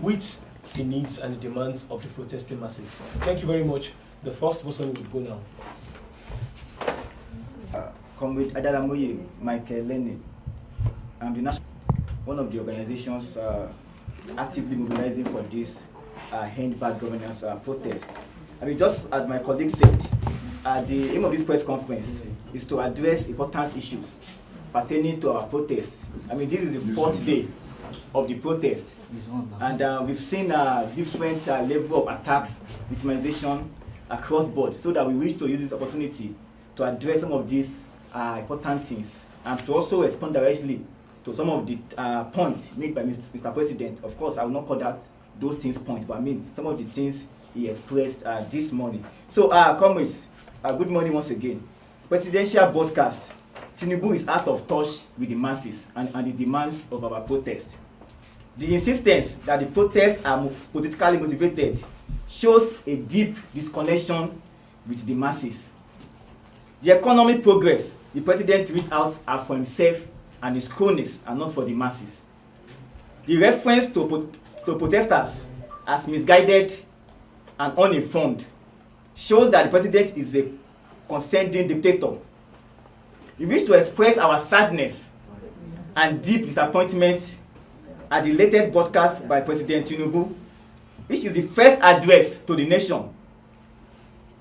with the needs and the demands of the protesting masses. Thank you very much. The first person will go now. Comrade Adaramoye Michael Lenny. I'm the one of the organizations actively mobilizing for this end bad governance protest. I mean, just as my colleague said, the aim of this press conference is to address important issues pertaining to our protest. I mean, this is the fourth day of the protest, and we've seen different level of attacks, victimization across board, so that we wish to use this opportunity to address some of these important things and to also respond directly to some of the points made by Mr. President. Of course, I will not call those things points, but I mean some of the things he expressed this morning. So, comrades, good morning once again. Presidential broadcast. Tinubu is out of touch with the masses and the demands of our protest. The insistence that the protests are politically motivated shows a deep disconnection with the masses. The economic progress the president reads out are for himself and his cronies and not for the masses. The reference to protesters as misguided and uninformed shows that the president is a condescending dictator. We wish to express our sadness and deep disappointment at the latest broadcast by President Tinubu, which is the first address to the nation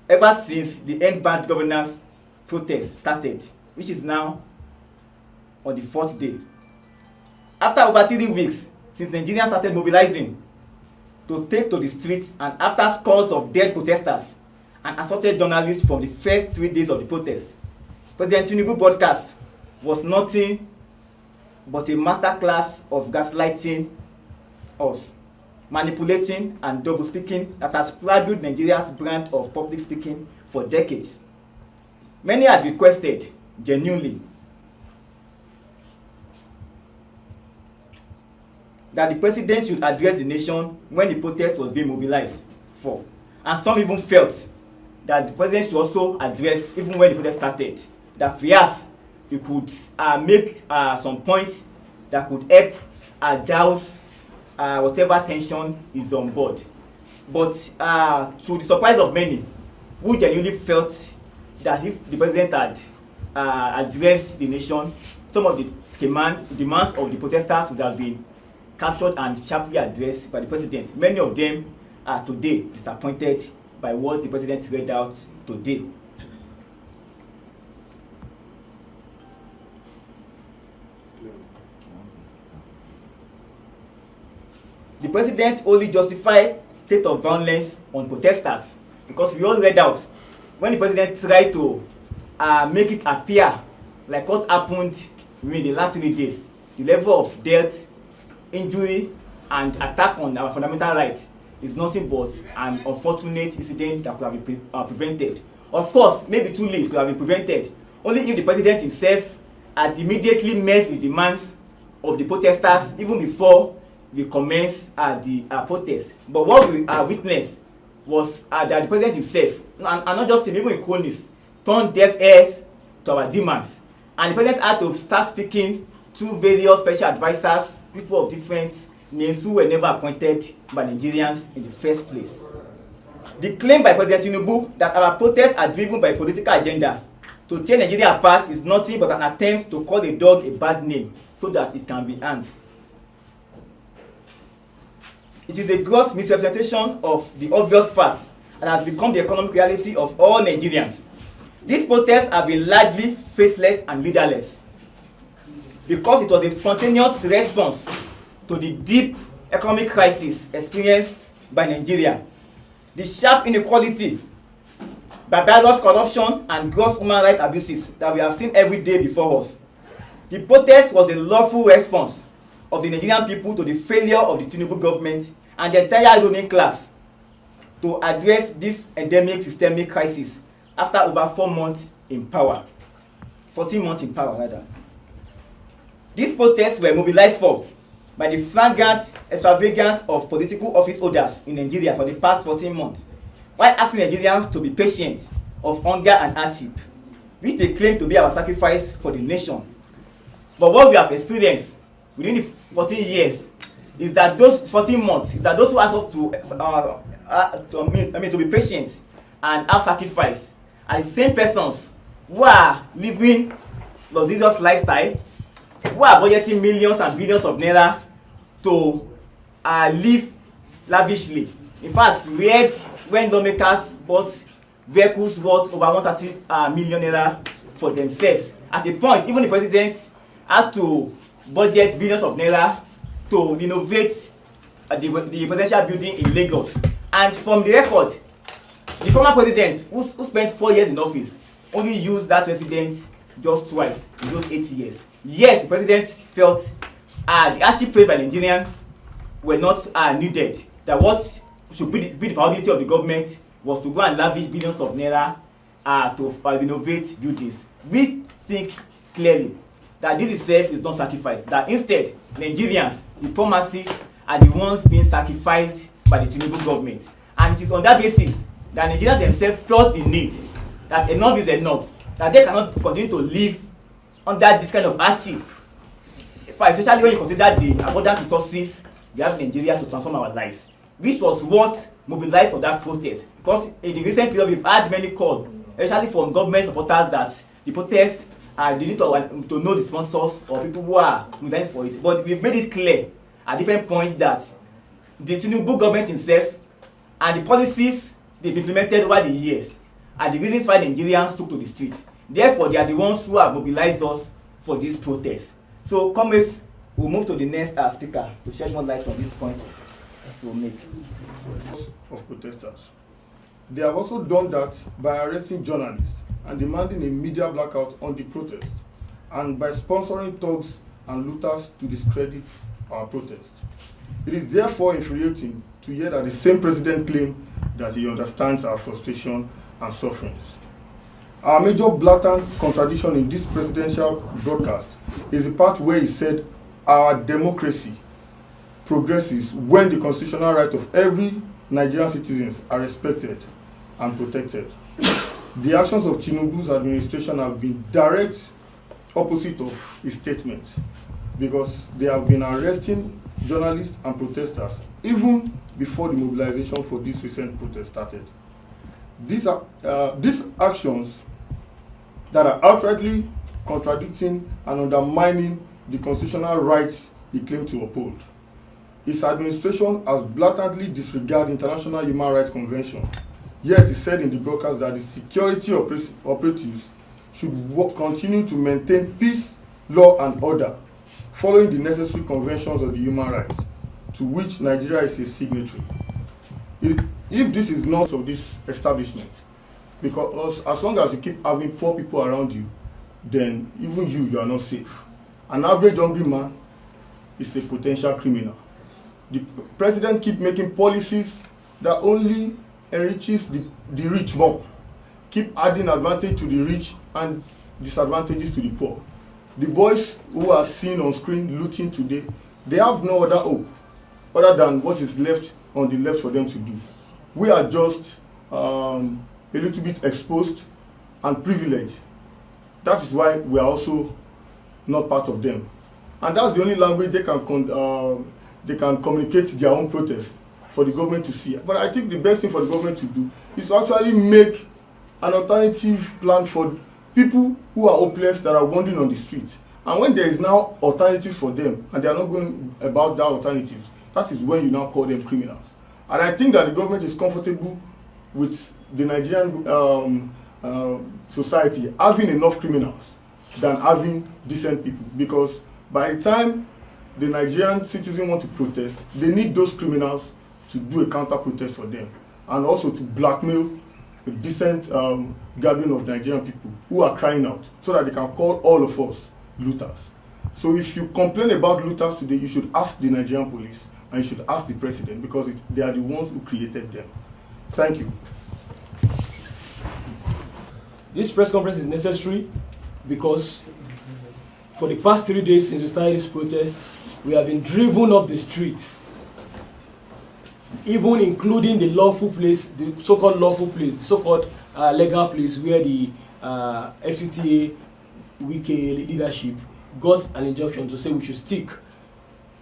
ever since the End Bad Governance protest started, which is now on the fourth day. After over 3 weeks since Nigerians started mobilizing to take to the streets, and after scores of dead protesters and assaulted journalists from the first 3 days of the protest, President Tinubu broadcast was nothing but a masterclass of gaslighting us, manipulating and double speaking that has plagued Nigeria's brand of public speaking for decades. Many had requested genuinely that the president should address the nation when the protest was being mobilized for, and some even felt that the president should also address even when the protest started, that perhaps he could make some points that could help douse whatever tension is on board. But to the surprise of many, who genuinely felt that if the president had addressed the nation, some of the demands of the protesters would have been captured and sharply addressed by the president. Many of them are today disappointed by what the president read out today. The president only justified state of violence on protesters because we all read out when the president tried to make it appear like what happened in the last 3 days. The level of death, injury, and attack on our fundamental rights is nothing but an unfortunate incident that could have been prevented. Of course, maybe too late could have been prevented only if the president himself had immediately met the demands of the protesters even before we commenced the protest. But what we witnessed was that the president himself, and not just him, even cronies, turned deaf ears to our demands. And the president had to start speaking to various special advisors, people of different names who were never appointed by Nigerians in the first place. The claim by President Tinubu that our protests are driven by a political agenda to tear Nigeria apart is nothing but an attempt to call a dog a bad name so that it can be hanged. It is a gross misrepresentation of the obvious facts and has become the economic reality of all Nigerians. These protests have been largely faceless and leaderless because it was a spontaneous response to the deep economic crisis experienced by Nigeria. The sharp inequality, barbarous corruption, and gross human rights abuses that we have seen every day before us. The protest was a lawful response of the Nigerian people to the failure of the Tinubu government and the entire ruling class to address this endemic systemic crisis after over 4 months in power. 14 months in power, rather. These protests were mobilized for by the flagrant extravagance of political office holders in Nigeria for the past 14 months, while asking Nigerians to be patient of hunger and hardship, which they claim to be our sacrifice for the nation. But what we have experienced within the 14 years is that those 14 months, is that those who ask us to be patient and have sacrifice are the same persons who are living luxurious lifestyle, who are budgeting millions and billions of naira to live lavishly. In fact, we heard when lawmakers bought vehicles worth over 130 million naira for themselves. At a point, even the president had to budget billions of naira to renovate the presidential building in Lagos. And from the record, the former president, who spent 4 years in office, only used that residence just twice in those 8 years. Yet the president felt the hardship faced by Nigerians were not needed. That what should be the priority of the government was to go and lavish billions of naira to renovate buildings. We think clearly that this itself is not sacrifice. That instead, Nigerians, the poor masses, are the ones being sacrificed by the Tinubu government. And it is on that basis that Nigerians themselves felt the need that enough is enough, that they cannot continue to live under this kind of hardship, especially when you consider the abundant resources we have in Nigeria to transform our lives, which was what mobilized for that protest. Because in the recent period, we've had many calls, especially from government supporters, that the protest they need to know the sponsors or people who are mobilized for it. But we've made it clear at different points that the Tinubu government himself and the policies they've implemented over the years are the reasons why Nigerians took to the street. Therefore, they are the ones who have mobilized us for this protest. So, comrades, we'll move to the next speaker to shed more light on these points we'll make. Of protesters. They have also done that by arresting journalists and demanding a media blackout on the protest, and by sponsoring thugs and looters to discredit our protest. It is therefore infuriating to hear that the same president claimed that he understands our frustration and sufferings. Our major blatant contradiction in this presidential broadcast is the part where he said our democracy progresses when the constitutional right of every Nigerian citizens are respected and protected. The actions of Tinubu's administration have been direct opposite of his statement, because they have been arresting journalists and protesters even before the mobilization for this recent protest started. These actions that are outrightly contradicting and undermining the constitutional rights he claimed to uphold. His administration has blatantly disregarded International Human Rights Convention. Yet he said in the broadcast that the security operatives should continue to maintain peace, law and order, following the necessary conventions of the human rights, to which Nigeria is a signatory. If this is not of this establishment, because as long as you keep having poor people around you, then even you are not safe. An average hungry man is a potential criminal. The president keeps making policies that only enriches the rich more, keep adding advantage to the rich and disadvantages to the poor. The boys who are seen on screen looting today, they have no other hope other than what is left on the left for them to do. We are just a little bit exposed and privileged. That is why we are also not part of them. And that's the only language they can communicate their own protest for the government to see. But I think the best thing for the government to do is to actually make an alternative plan for people who are hopeless, that are wandering on the streets. And when there is now alternatives for them and they are not going about that alternatives, that is when you now call them criminals. And I think that the government is comfortable with the Nigerian society having enough criminals than having decent people, because by the time the Nigerian citizens want to protest, they need those criminals to do a counter protest for them, and also to blackmail a decent gathering of Nigerian people who are crying out, so that they can call all of us looters. So if you complain about looters today, you should ask the Nigerian police and you should ask the president, because they are the ones who created them. Thank you. This press conference is necessary because for the past 3 days since we started this protest, we have been driven off the streets, even including the lawful place, the so-called lawful place, the so-called legal place where the FCTA Wike leadership got an injunction to say we should stick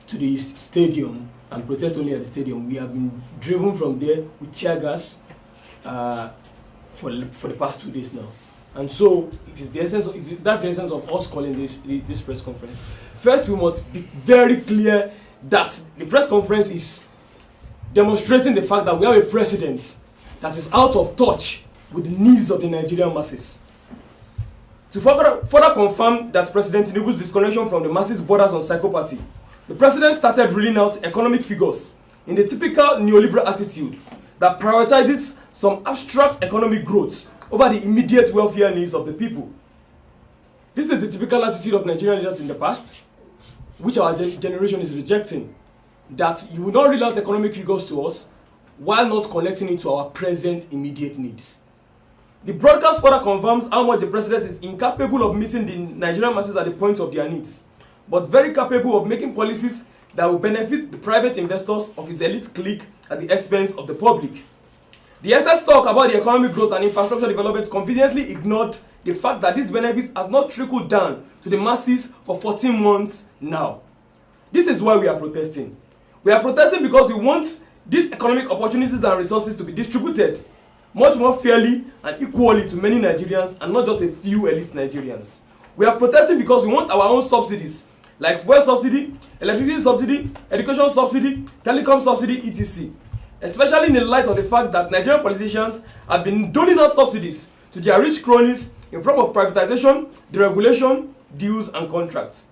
to the stadium and protest only at the stadium. We have been driven from there with tear gas for the past 2 days now. And so it is the essence of, that's the essence of us calling this press conference. First, we must be very clear that the press conference is demonstrating the fact that we have a president that is out of touch with the needs of the Nigerian masses. To further confirm that President Tinubu's disconnection from the masses borders on psychopathy, the president started reeling out economic figures in the typical neoliberal attitude that prioritizes some abstract economic growth over the immediate welfare needs of the people. This is the typical attitude of Nigerian leaders in the past, which our generation is rejecting, that you will not reel out economic figures to us while not connecting it to our present immediate needs. The broadcast further confirms how much the president is incapable of meeting the Nigerian masses at the point of their needs, but very capable of making policies that will benefit the private investors of his elite clique at the expense of the public. The excess talk about the economic growth and infrastructure development conveniently ignored the fact that these benefits have not trickled down to the masses for 14 months now. This is why we are protesting. We are protesting because we want these economic opportunities and resources to be distributed much more fairly and equally to many Nigerians and not just a few elite Nigerians. We are protesting because we want our own subsidies like fuel subsidy, electricity subsidy, education subsidy, telecom subsidy, etc. Especially in the light of the fact that Nigerian politicians have been doling out subsidies to their rich cronies in form of privatization, deregulation, deals and contracts.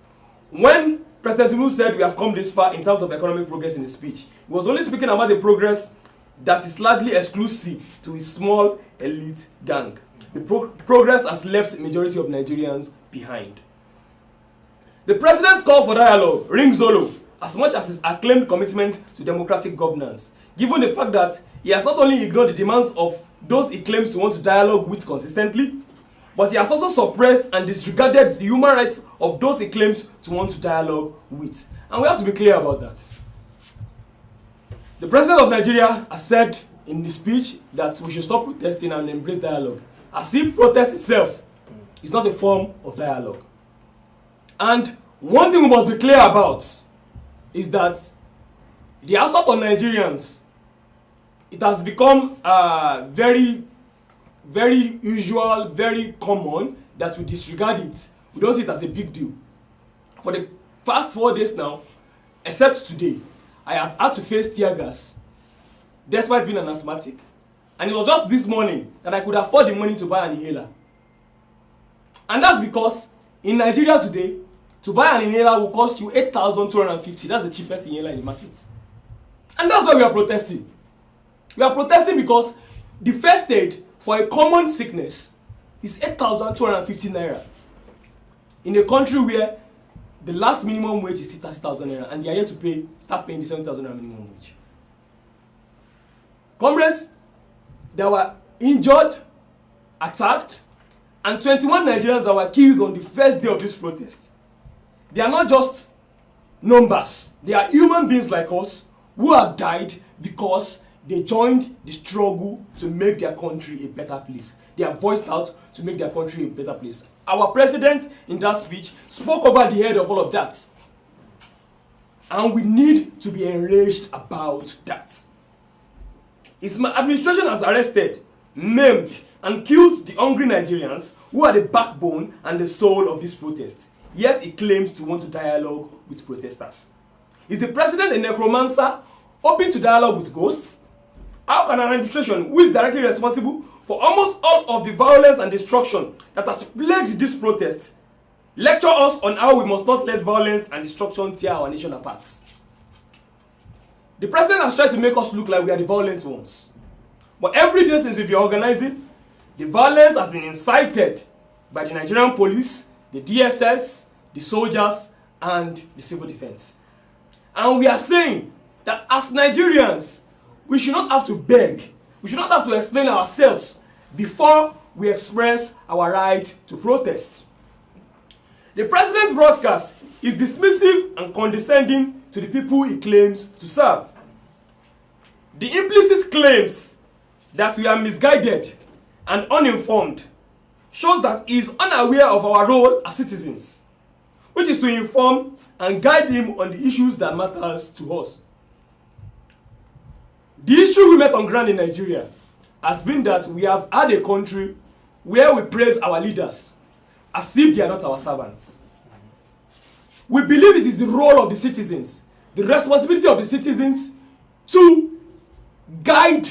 When President Tinubu said we have come this far in terms of economic progress in his speech, he was only speaking about the progress that is largely exclusive to his small elite gang. The progress has left majority of Nigerians behind. The president's call for dialogue rings hollow as much as his acclaimed commitment to democratic governance, given the fact that he has not only ignored the demands of those he claims to want to dialogue with consistently, but he has also suppressed and disregarded the human rights of those he claims to want to dialogue with. And we have to be clear about that. The president of Nigeria has said in his speech that we should stop protesting and embrace dialogue, as if protest itself is not a form of dialogue. And one thing we must be clear about is that the assault on Nigerians, it has become very, very usual, very common that we disregard it. We don't see it as a big deal. For the past 4 days now, except today, I have had to face tear gas despite being an asthmatic. And it was just this morning that I could afford the money to buy an inhaler. And that's because in Nigeria today, to buy an inhaler will cost you 8,250. That's the cheapest inhaler in the market. And that's why we are protesting. We are protesting because the first aid for a common sickness is 8,250 naira. In a country where the last minimum wage is 30,000 naira and they are here to start paying the 7,000 naira minimum wage. Comrades, they were injured, attacked, and 21 Nigerians that were killed on the first day of this protest. They are not just numbers. They are human beings like us who have died because they joined the struggle to make their country a better place. They are voiced out to make their country a better place. Our president in that speech spoke over the head of all of that. And we need to be enraged about that. His administration has arrested, maimed, and killed the hungry Nigerians who are the backbone and the soul of this protest. Yet he claims to want to dialogue with protesters. Is the president a necromancer, open to dialogue with ghosts? How can an administration who is directly responsible for almost all of the violence and destruction that has plagued this protest lecture us on how we must not let violence and destruction tear our nation apart? The president has tried to make us look like we are the violent ones. But every day since we've been organizing, the violence has been incited by the Nigerian police, the DSS, the soldiers, and the civil defense. And we are saying that as Nigerians, we should not have to beg, we should not have to explain ourselves before we express our right to protest. The president's broadcast is dismissive and condescending to the people he claims to serve. The implicit claims that we are misguided and uninformed shows that he is unaware of our role as citizens. which is to inform and guide him on the issues that matters to us. The issue we met on ground in Nigeria has been that we have had a country where we praise our leaders as if they are not our servants. We believe it is the role of the citizens, the responsibility of the citizens to guide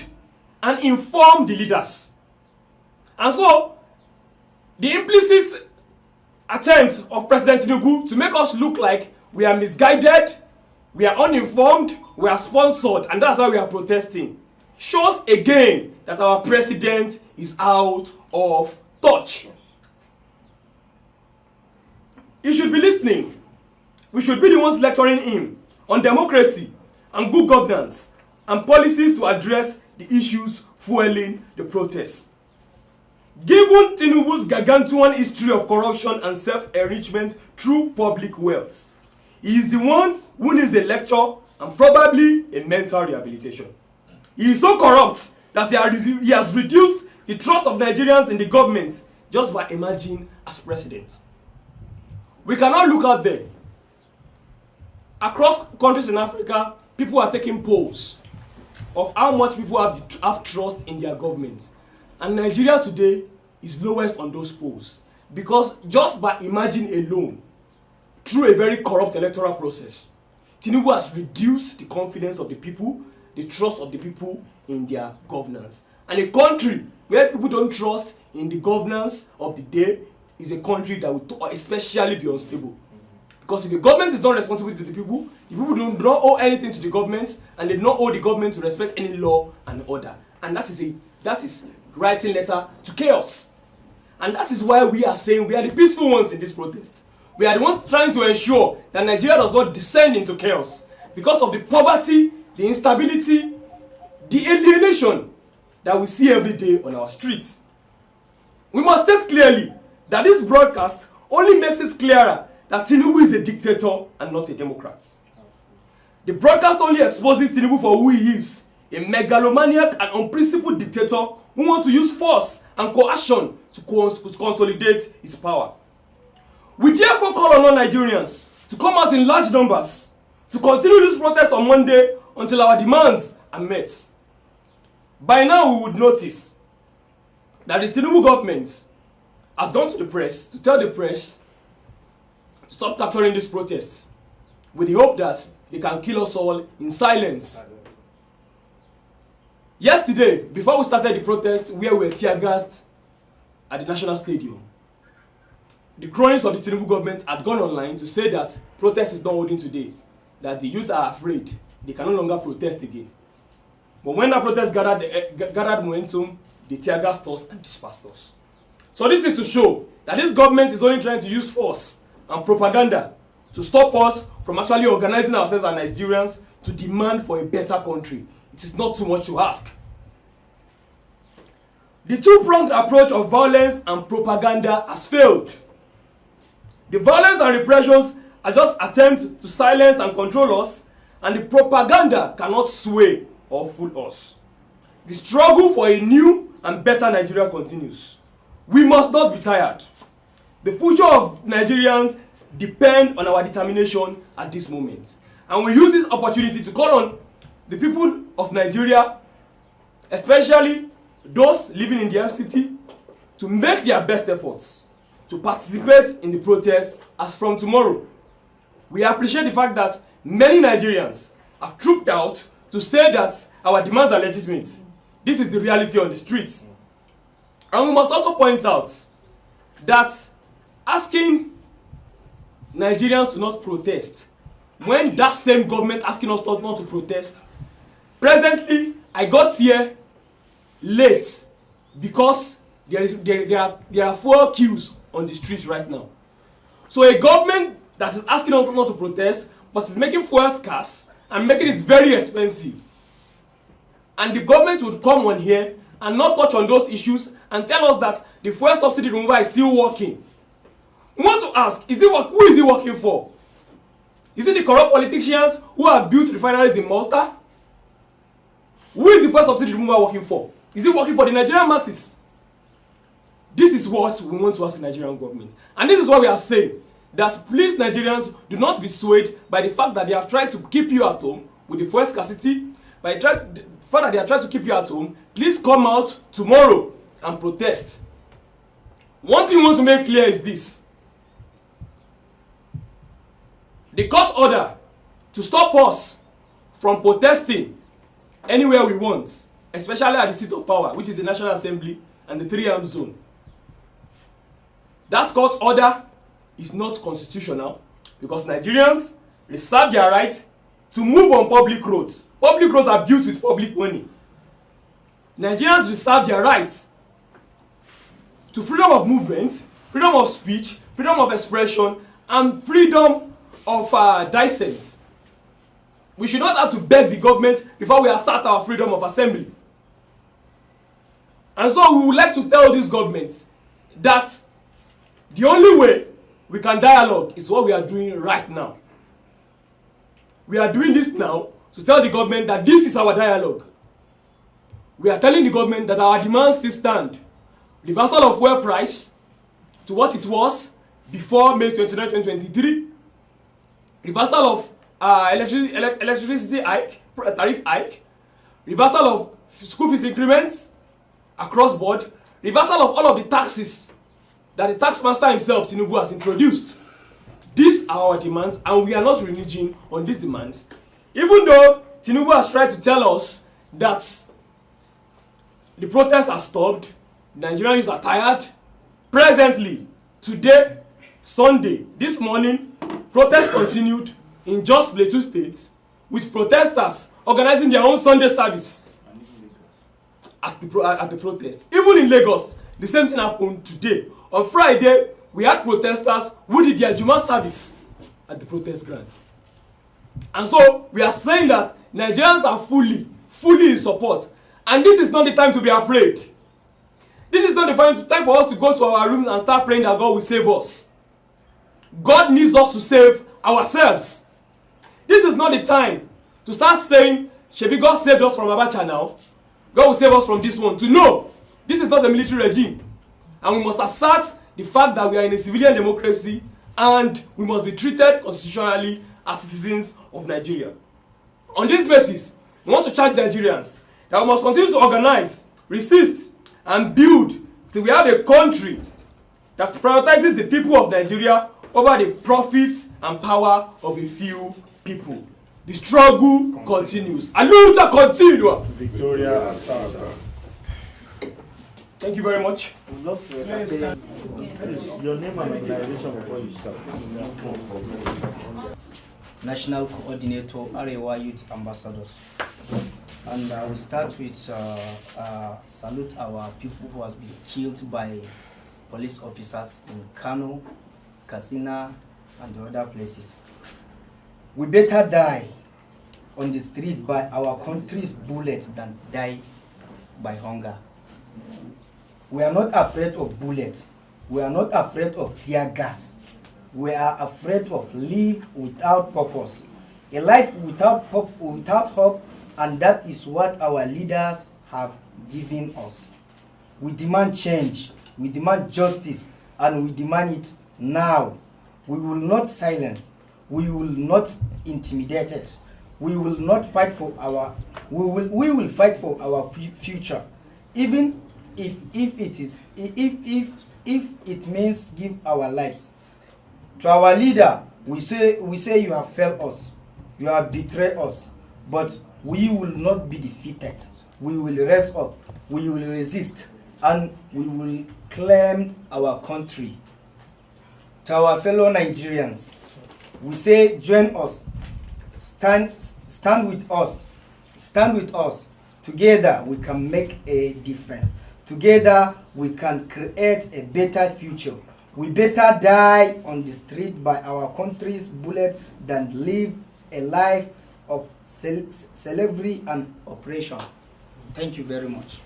and inform the leaders. And so, the implicit attempt of President Tinubu to make us look like we are misguided, we are uninformed, we are sponsored, and that's why we are protesting, shows again that our president is out of touch. He should be listening. We should be the ones lecturing him on democracy and good governance and policies to address the issues fueling the protests. Given Tinubu's gargantuan history of corruption and self-enrichment through public wealth, he is the one who needs a lecture and probably a mental rehabilitation. He is so corrupt that he has reduced the trust of Nigerians in the government just by emerging as president. We cannot look out there. Across countries in Africa, people are taking polls of how much people have trust in their government. And Nigeria today is lowest on those polls. Because just by emerging alone, through a very corrupt electoral process, Tinubu has reduced the confidence of the people, the trust of the people in their governance. And a country where people don't trust in the governance of the day is a country that will especially be unstable. Because if the government is not responsible to the people don't owe anything to the government, and they don't owe the government to respect any law and order. And that is writing letter to chaos. And that is why we are saying we are the peaceful ones in this protest. We are the ones trying to ensure that Nigeria does not descend into chaos because of the poverty, the instability, the alienation that we see every day on our streets. We must state clearly that this broadcast only makes it clearer that Tinubu is a dictator and not a democrat. The broadcast only exposes Tinubu for who he is, a megalomaniac and unprincipled dictator who wants to use force and coercion to consolidate his power. We therefore call on non-Nigerians to come out in large numbers to continue this protest on Monday until our demands are met. By now we would notice that the Tinubu government has gone to the press to tell the press to stop capturing this protest with the hope that they can kill us all in silence. Yesterday, before we started the protest, where we were tear-gassed at the National Stadium, the cronies of the Tinubu government had gone online to say that protest is not holding today, that the youth are afraid, they can no longer protest again. But when that protest gathered momentum, they tear-gassed us and dispersed us. So this is to show that this government is only trying to use force and propaganda to stop us from actually organizing ourselves as Nigerians to demand for a better country. It is not too much to ask. The two-pronged approach of violence and propaganda has failed. The violence and repressions are just attempts to silence and control us, and the propaganda cannot sway or fool us. The struggle for a new and better Nigeria continues. We must not be tired. The future of Nigerians depend on our determination at this moment. And we use this opportunity to call on the people of Nigeria, especially those living in the FCT, to make their best efforts to participate in the protests as from tomorrow. We appreciate the fact that many Nigerians have trooped out to say that our demands are legitimate. This is the reality on the streets. And we must also point out that asking Nigerians to not protest, when that same government asking us not to protest, presently I got here late because there are 4 queues on the streets right now. So a government that is asking us not to protest but is making fuel scarce and making it very expensive, and the government would come on here and not touch on those issues and tell us that the fuel subsidy removal is still working. We want to ask, who is it working for? Is it the corrupt politicians who have built refineries in Malta? Who is the fuel subsidy removal working for? Is it working for the Nigerian masses? This is what we want to ask the Nigerian government. And this is what we are saying, that please Nigerians do not be swayed by the fact that they have tried to keep you at home with the fuel scarcity, by the fact that they are trying to keep you at home. Please come out tomorrow and protest. One thing we want to make clear is this: the court order to stop us from protesting anywhere we want, especially at the seat of power, which is the National Assembly and the 3-arm zone. That court order is not constitutional because Nigerians reserve their right to move on public roads. Public roads are built with public money. Nigerians reserve their rights to freedom of movement, freedom of speech, freedom of expression, and freedom of dissent. We should not have to beg the government before we assert our freedom of assembly. And so we would like to tell this government that the only way we can dialogue is what we are doing right now. We are doing this now to tell the government that this is our dialogue. We are telling the government that our demands still stand. Reversal of fuel price to what it was before May 29, 2023. Reversal of electricity hike, tariff hike. Reversal of school fees increments across board. Reversal of all of the taxes that the tax master himself, Tinubu, has introduced. These are our demands, and we are not reneging on these demands. Even though Tinubu has tried to tell us that the protests are stopped, Nigerians are tired. Presently, today, Sunday, this morning, protests continued in Jos Plateau State, with protesters organizing their own Sunday service at the protest. Even in Lagos, the same thing happened today. On Friday, we had protesters who did their Juma service at the protest ground. And so, we are saying that Nigerians are fully in support. And this is not the time to be afraid. This is not the time for us to go to our rooms and start praying that God will save us. God needs us to save ourselves. This is not the time to start saying, Shebi, God saved us from Abacha now. God will save us from this one. To know, this is not a military regime. And we must assert the fact that we are in a civilian democracy and we must be treated constitutionally as citizens of Nigeria. On this basis, we want to charge Nigerians that we must continue to organize, resist, and build till we have a country that prioritizes the people of Nigeria over the profits and power of a few people. The struggle continues. A luta continua. Victoria Asada. Thank you very much. Your name and organization before you start. National Coordinator, Arewa Youth Ambassadors. And we start with salute our people who has been killed by police officers in Kanu, Katsina, and the other places. We better die on the street by our country's bullet than die by hunger. We are not afraid of bullets. We are not afraid of tear gas. We are afraid of life without purpose. A life without hope, and that is what our leaders have given us. We demand change, we demand justice, and we demand it now. We will not silence, we will not intimidate it. We will not fight for our, we will fight for our future, even if it means give our lives. To our leader, we say you have failed us, you have betrayed us, but we will not be defeated. We will rise up, we will resist, and we will claim our country. To our fellow Nigerians, we say join us, stand with us. Together we can make a difference. Together we can create a better future. We better die on the street by our country's bullet than live a life of slavery and oppression. Thank you very much.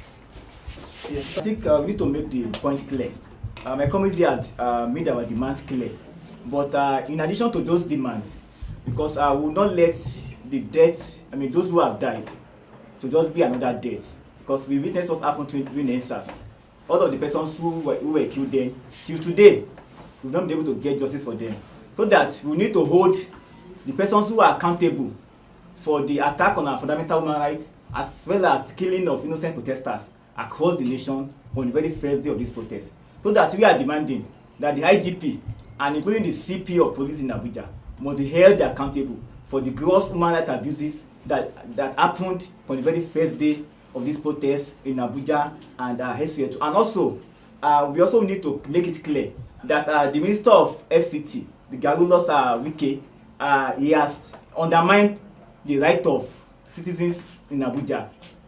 Yes, I think we need to make the point clear. My committee had made our demands clear. But in addition to those demands, because I will not let the death, those who have died, to just be another death. Because we witnessed what happened to NSAS. All of the persons who were killed then, till today, we've not been able to get justice for them. so that we need to hold the persons who are accountable for the attack on our fundamental human rights, as well as the killing of innocent protesters across the nation on the very first day of this protest. So that we are demanding that the IGP and including the CP of police in Abuja must be held accountable for the gross human rights abuses that happened on the very first day of this protest in Abuja and elsewhere too. And also, we also need to make it clear that the Minister of FCT, the Garulus Wike, he has undermined the right of citizens in Abuja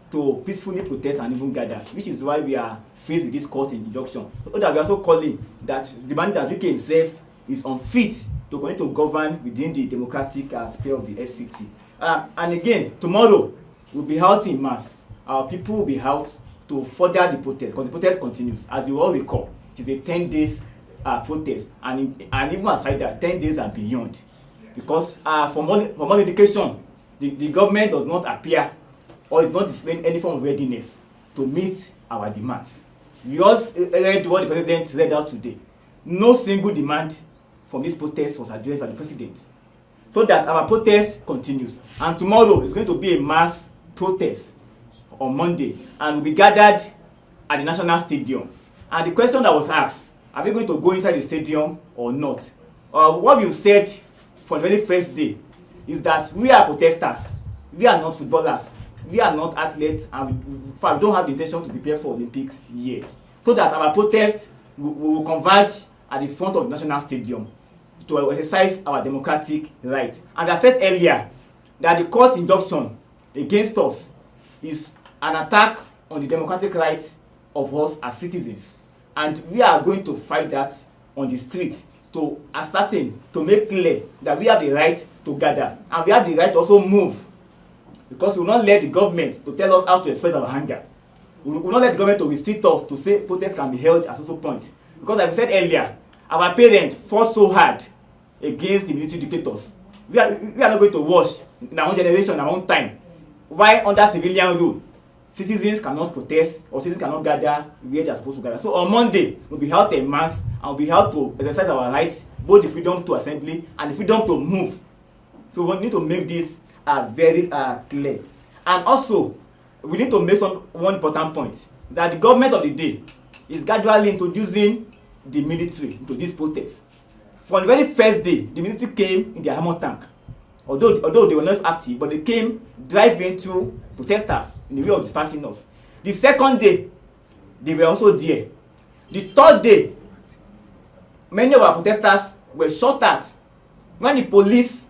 to peacefully protest and even gather, which is why we are faced with this court injunction. So that we are also calling that the man that Wike himself is unfit to continue to govern within the democratic sphere of the FCT. And again, tomorrow we'll be out in mass. Our people will be out to further the protest, because the protest continues. As you all recall, it is a 10 days protest, and even aside that, 10 days and beyond. Because from all indication, the government does not appear or is not displaying any form of readiness to meet our demands. We also read what the president read out today. No single demand from this protest was addressed by the president. So that our protest continues. And tomorrow is going to be a mass protest on Monday, and we'll be gathered at the National Stadium. And the question that was asked, are we going to go inside the stadium or not? What we've said for the very first day is that we are protesters. We are not footballers. We are not athletes, and we don't have the intention to prepare for Olympics yet. So that our protest will converge at the front of the National Stadium to exercise our democratic right. And I said earlier that the court injunction against us is an attack on the democratic rights of us as citizens. And we are going to fight that on the street to ascertain, to make clear that we have the right to gather, and we have the right to also move, because we will not let the government to tell us how to express our anger. We will not let the government to restrict us to say protests can be held at social point. Because like we said earlier, our parents fought so hard against the military dictators. We are not going to watch in our own generation, our own time, why under civilian rule citizens cannot protest or citizens cannot gather where they are supposed to gather. So on Monday, we'll be held en masse and we'll be held to exercise our rights, both the freedom to assembly and the freedom to move. So we need to make this very clear. And also, we need to make one important point, that the government of the day is gradually introducing the military into this protest. From the very first day, the military came in their armor tank. Although they were not active, but they came driving into protesters in the way of dispersing us. The second day, they were also there. The third day, many of our protesters were shot at. When the police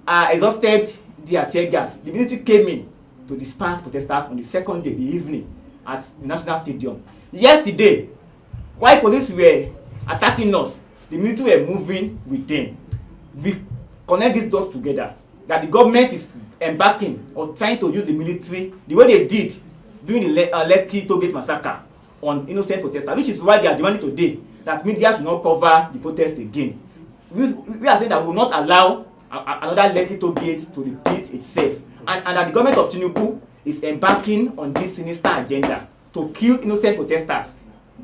exhausted their tear gas, the military came in to disperse protesters on the second day, the evening, at the National Stadium. Yesterday, while police were attacking us, the military were moving with them. We connect these dots together, that the government is embarking or trying to use the military the way they did during the Lekki Tollgate massacre on innocent protesters, which is why they are demanding today that media should not cover the protest again. We are saying that we will not allow another Lekki Tollgate to repeat itself, and that the government of Tinubu is embarking on this sinister agenda to kill innocent protesters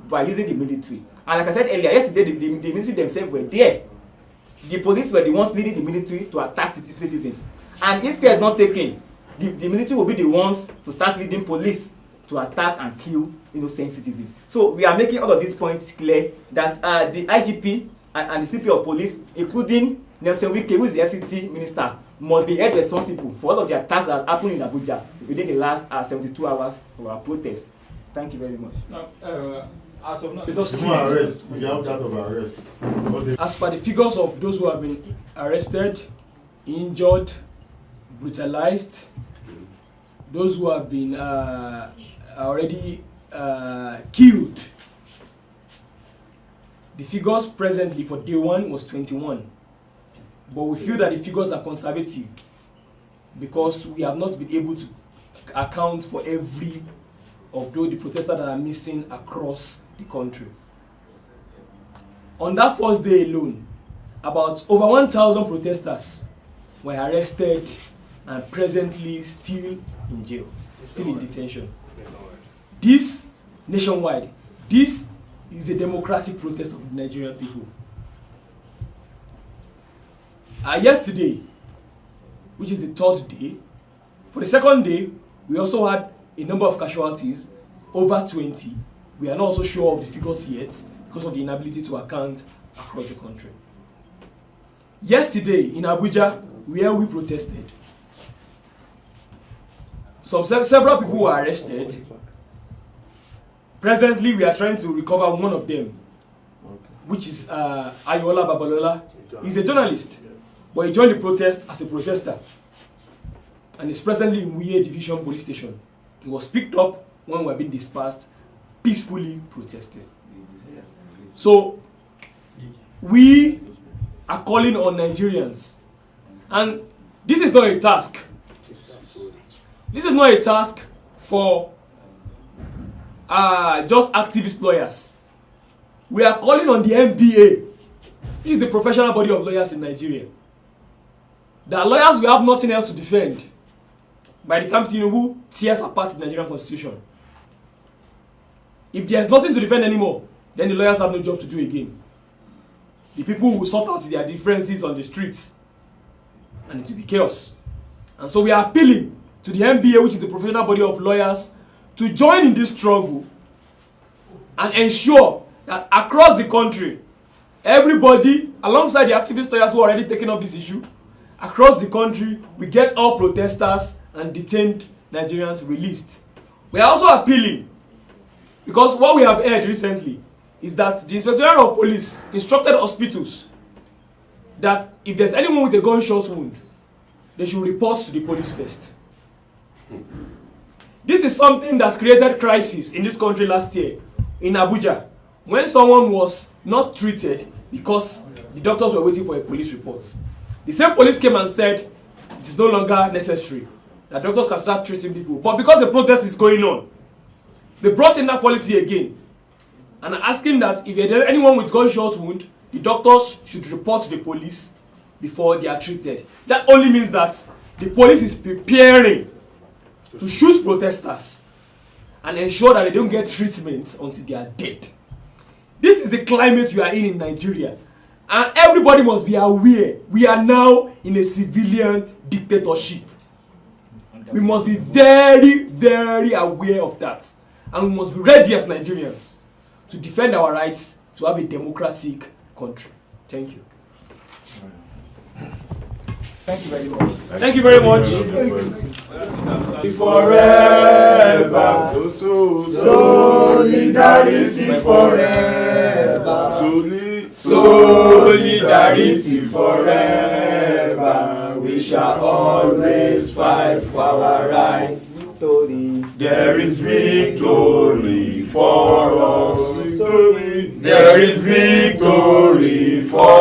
by using the military. And like I said earlier, yesterday the military themselves were there. The police were the ones leading the military to attack the citizens. And if care is not taken, the military will be the ones to start leading police to attack and kill innocent citizens. So we are making all of these points clear that the IGP and the CP of police, including Nelson Wike, who is the FCT minister, must be held responsible for all of the attacks that happened in Abuja within the last 72 hours of our protest. Thank you very much. Now, as of now, no arrest. We have that of arrest. As per the figures of those who have been arrested, injured, brutalized, those who have been already killed, the figures presently for day one was 21. But we feel that the figures are conservative because we have not been able to account for every of those the protesters that are missing across the country. On that first day alone, about over 1,000 protesters were arrested and presently still in jail, still in detention. This nationwide, this is a democratic protest of the Nigerian people. Yesterday, which is the third day, for the second day, we also had a number of casualties, over 20. We are not also sure of the figures yet because of the inability to account across the country. Yesterday in Abuja, where we protested, several people were arrested. Presently, we are trying to recover one of them, which is Ayola Babalola. He's a journalist, but he joined the protest as a protester, and is presently in Wike Division Police Station. He was picked up when we were being dispersed, peacefully protesting. So, we are calling on Nigerians, and this is not a task. This is not a task for just activist lawyers. We are calling on the NBA, which is the professional body of lawyers in Nigeria. The lawyers will have nothing else to defend by the time Tinubu tears apart the Nigerian constitution. If there's nothing to defend anymore, then the lawyers have no job to do again. The people will sort out their differences on the streets, and it will be chaos. And so we are appealing to the NBA, which is the professional body of lawyers, to join in this struggle and ensure that across the country, everybody, alongside the activist lawyers who are already taking up this issue, across the country, we get all protesters and detained Nigerians released. We are also appealing, because what we have heard recently is that the Inspector General of Police instructed hospitals that if there's anyone with a gunshot wound, they should report to the police first. This is something that's created crisis in this country last year in Abuja, when someone was not treated because the doctors were waiting for a police report. The same police came and said it is no longer necessary, that doctors can start treating people. But because the protest is going on, they brought in that policy again and are asking that if there's anyone with gunshot wound, the doctors should report to the police before they are treated. That only means that the police is preparing to shoot protesters and ensure that they don't get treatment until they are dead. This is the climate we are in Nigeria. And everybody must be aware we are now in a civilian dictatorship. We must be very, very aware of that. And we must be ready as Nigerians to defend our rights to have a democratic country. Thank you. Thank you very much. Thank you very much. Forever. Solidarity forever. Solidarity forever. We shall always fight for our rights. There is victory for us. There is victory for